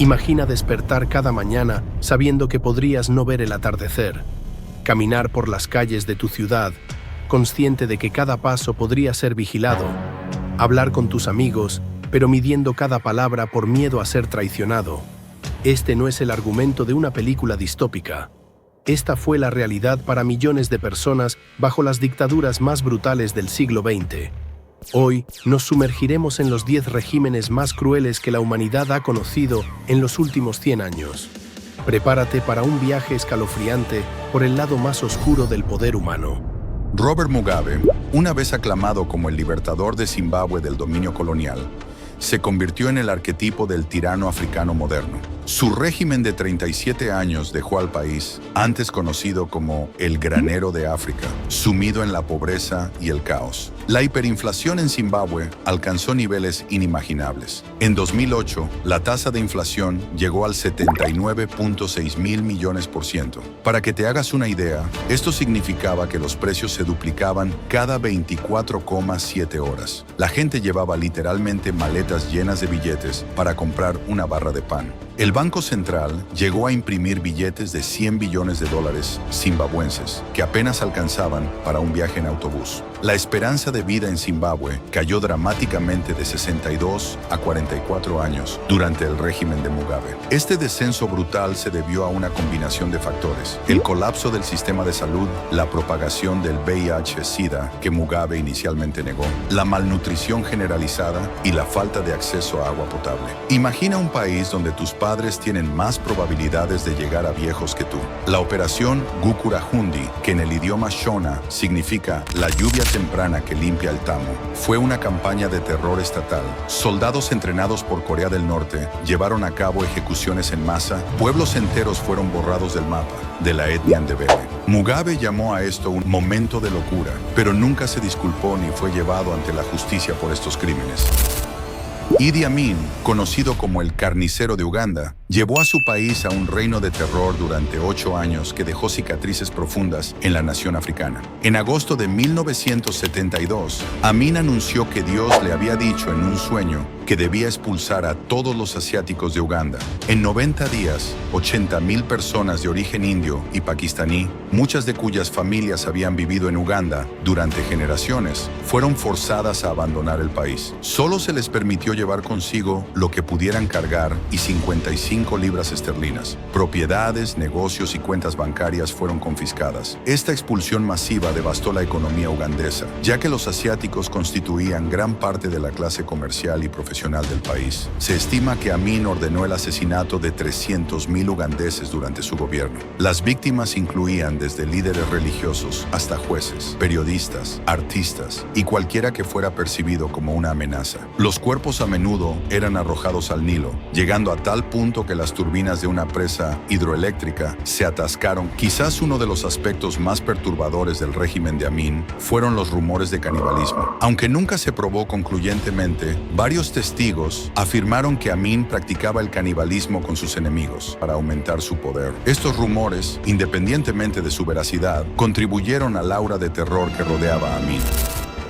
Imagina despertar cada mañana sabiendo que podrías no ver el atardecer, caminar por las calles de tu ciudad, consciente de que cada paso podría ser vigilado, hablar con tus amigos, pero midiendo cada palabra por miedo a ser traicionado. Este no es el argumento de una película distópica. Esta fue la realidad para millones de personas bajo las dictaduras más brutales del siglo XX. Hoy nos sumergiremos en los 10 regímenes más crueles que la humanidad ha conocido en los últimos 100 años. Prepárate para un viaje escalofriante por el lado más oscuro del poder humano. Robert Mugabe, una vez aclamado como el libertador de Zimbabue del dominio colonial, se convirtió en el arquetipo del tirano africano moderno. Su régimen de 37 años dejó al país, antes conocido como el granero de África, sumido en la pobreza y el caos. La hiperinflación en Zimbabue alcanzó niveles inimaginables. En 2008, la tasa de inflación llegó al 79.6 mil millones %. Para que te hagas una idea, esto significaba que los precios se duplicaban cada 24,7 horas. La gente llevaba literalmente maletas llenas de billetes para comprar una barra de pan. El Banco Central llegó a imprimir billetes de 100 billones de dólares zimbabuenses, que apenas alcanzaban para un viaje en autobús. La esperanza de vida en Zimbabue cayó dramáticamente de 62 a 44 años durante el régimen de Mugabe. Este descenso brutal se debió a una combinación de factores: el colapso del sistema de salud, la propagación del VIH-Sida, que Mugabe inicialmente negó, la malnutrición generalizada y la falta de acceso a agua potable. Imagina un país donde tus padres tienen más probabilidades de llegar a viejos que tú. La operación Gukurahundi, que en el idioma Shona significa la lluvia temprana que limpia el tamo, fue una campaña de terror estatal. Soldados entrenados por Corea del Norte llevaron a cabo ejecuciones en masa. Pueblos enteros fueron borrados del mapa de la etnia Ndebele. Mugabe llamó a esto un momento de locura, pero nunca se disculpó ni fue llevado ante la justicia por estos crímenes. Idi Amin, conocido como el carnicero de Uganda, llevó a su país a un reino de terror durante 8 años que dejó cicatrices profundas en la nación africana. En agosto de 1972, Amin anunció que Dios le había dicho en un sueño que debía expulsar a todos los asiáticos de Uganda. En 90 días, 80,000 personas de origen indio y pakistaní, muchas de cuyas familias habían vivido en Uganda durante generaciones, fueron forzadas a abandonar el país. Solo se les permitió llevar consigo lo que pudieran cargar y 55 libras esterlinas. Propiedades, negocios y cuentas bancarias fueron confiscadas. Esta expulsión masiva devastó la economía ugandesa, ya que los asiáticos constituían gran parte de la clase comercial y profesional del país. Se estima que Amin ordenó el asesinato de 300,000 ugandeses durante su gobierno. Las víctimas incluían desde líderes religiosos hasta jueces, periodistas, artistas y cualquiera que fuera percibido como una amenaza. Los cuerpos a menudo eran arrojados al Nilo, llegando a tal punto que las turbinas de una presa hidroeléctrica se atascaron. Quizás uno de los aspectos más perturbadores del régimen de Amin fueron los rumores de canibalismo. Aunque nunca se probó concluyentemente, varios testigos afirmaron que Amin practicaba el canibalismo con sus enemigos para aumentar su poder. Estos rumores, independientemente de su veracidad, contribuyeron al aura de terror que rodeaba a Amin.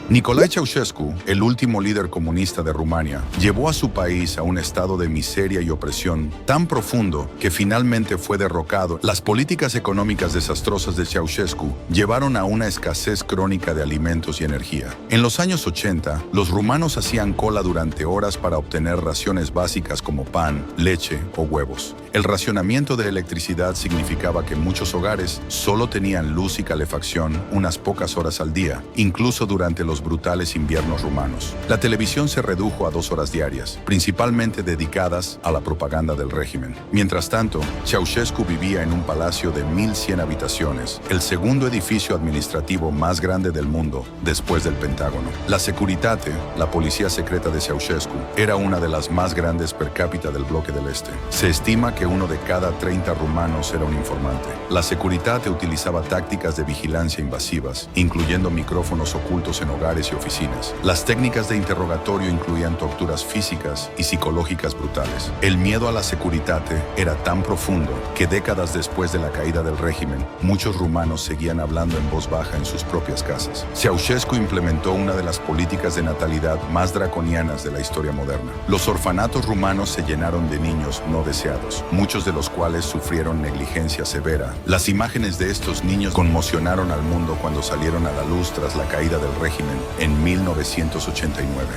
Nicolae Ceausescu, el último líder comunista de Rumania, llevó a su país a un estado de miseria y opresión tan profundo que finalmente fue derrocado. Las políticas económicas desastrosas de Ceausescu llevaron a una escasez crónica de alimentos y energía. En los años 80, los rumanos hacían cola durante horas para obtener raciones básicas como pan, leche o huevos. El racionamiento de electricidad significaba que muchos hogares solo tenían luz y calefacción unas pocas horas al día, incluso durante los brutales inviernos rumanos. La televisión se redujo a 2 horas diarias, principalmente dedicadas a la propaganda del régimen. Mientras tanto, Ceausescu vivía en un palacio de 1,100 habitaciones, el segundo edificio administrativo más grande del mundo después del Pentágono. La Securitate, la policía secreta de Ceausescu, era una de las más grandes per cápita del bloque del Este. Se estima que uno de cada 30 rumanos era un informante. La Securitate utilizaba tácticas de vigilancia invasivas, incluyendo micrófonos ocultos en hogares hogares y oficinas. Las técnicas de interrogatorio incluían torturas físicas y psicológicas brutales. El miedo a la securitate era tan profundo que décadas después de la caída del régimen, muchos rumanos seguían hablando en voz baja en sus propias casas. Ceausescu implementó una de las políticas de natalidad más draconianas de la historia moderna. Los orfanatos rumanos se llenaron de niños no deseados, muchos de los cuales sufrieron negligencia severa. Las imágenes de estos niños conmocionaron al mundo cuando salieron a la luz tras la caída del régimen en 1989.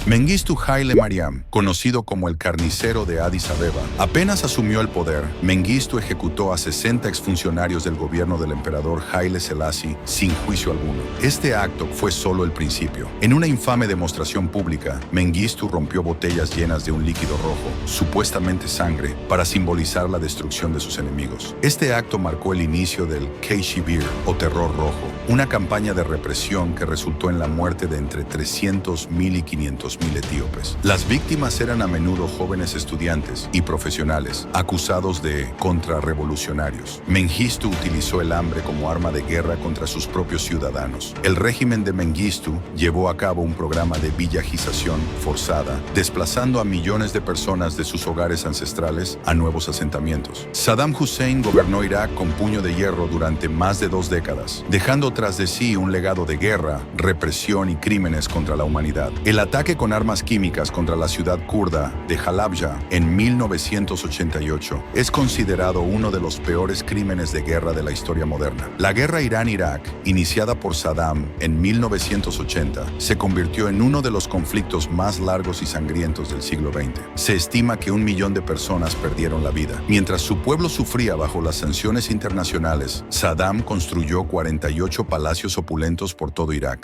Mengistu Haile Mariam, conocido como el carnicero de Addis Abeba, apenas asumió el poder. Mengistu ejecutó a 60 exfuncionarios del gobierno del emperador Haile Selassie sin juicio alguno. Este acto fue solo el principio. En una infame demostración pública, Mengistu rompió botellas llenas de un líquido rojo, supuestamente sangre, para simbolizar la destrucción de sus enemigos. Este acto marcó el inicio del Keishibir, o terror rojo, una campaña de represión que resultó en la muerte de entre 300.000 y 500.000 etíopes. Las víctimas eran a menudo jóvenes estudiantes y profesionales, acusados de contrarrevolucionarios. Mengistu utilizó el hambre como arma de guerra contra sus propios ciudadanos. El régimen de Mengistu llevó a cabo un programa de villagización forzada, desplazando a millones de personas de sus hogares ancestrales a nuevos asentamientos. Saddam Hussein gobernó Irak con puño de hierro durante más de 2 décadas, dejando tras de sí un legado de guerra, represión y crímenes contra la humanidad. El ataque con armas químicas contra la ciudad kurda de Halabja en 1988 es considerado uno de los peores crímenes de guerra de la historia moderna. La guerra Irán-Irak, iniciada por Saddam en 1980, se convirtió en uno de los conflictos más largos y sangrientos del siglo XX. Se estima que 1 millón de personas perdieron la vida. Mientras su pueblo sufría bajo las sanciones internacionales, Saddam construyó 48 palacios opulentos por todo Irak.